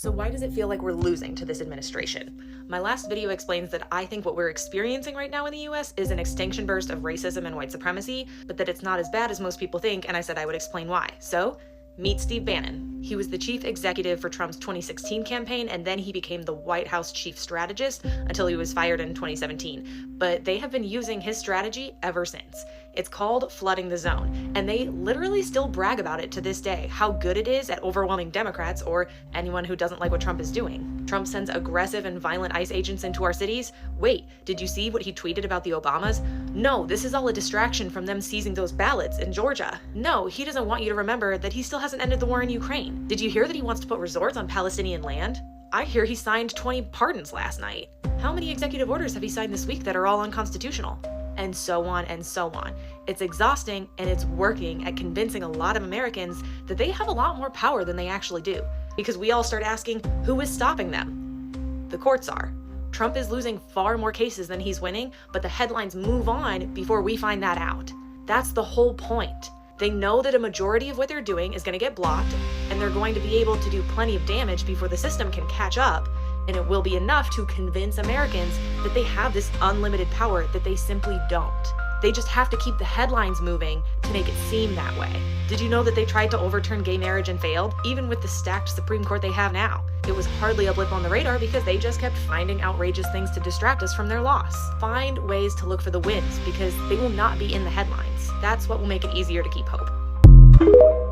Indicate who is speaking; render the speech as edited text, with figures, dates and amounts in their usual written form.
Speaker 1: So why does it feel like we're losing to this administration? My last video explains that I think what we're experiencing right now in the US is an extinction burst of racism and white supremacy, but that it's not as bad as most people think, and I said I would explain why. So, meet Steve Bannon. He was the chief executive for Trump's 2016 campaign, and then he became the White House chief strategist until he was fired in 2017. But they have been using his strategy ever since. It's called flooding the zone, and they literally still brag about it to this day, how good it is at overwhelming Democrats or anyone who doesn't like what Trump is doing. Trump sends aggressive and violent ICE agents into our cities. Wait, did you see what he tweeted about the Obamas? No, this is all a distraction from them seizing those ballots in Georgia. No, he doesn't want you to remember that he still hasn't ended the war in Ukraine. Did you hear that he wants to put resorts on Palestinian land? I hear he signed 20 pardons last night. How many executive orders have he signed this week that are all unconstitutional? And so on and so on. It's exhausting, and it's working at convincing a lot of Americans that they have a lot more power than they actually do. Because we all start asking, who is stopping them? The courts are. Trump is losing far more cases than he's winning, but the headlines move on before we find that out. That's the whole point. They know that a majority of what they're doing is going to get blocked, and they're going to be able to do plenty of damage before the system can catch up, and it will be enough to convince Americans that they have this unlimited power that they simply don't. They just have to keep the headlines moving to make it seem that way. Did you know that they tried to overturn gay marriage and failed, even with the stacked Supreme Court they have now? It was hardly a blip on the radar because they just kept finding outrageous things to distract us from their loss. Find ways to look for the wins because they will not be in the headlines. That's what will make it easier to keep hope.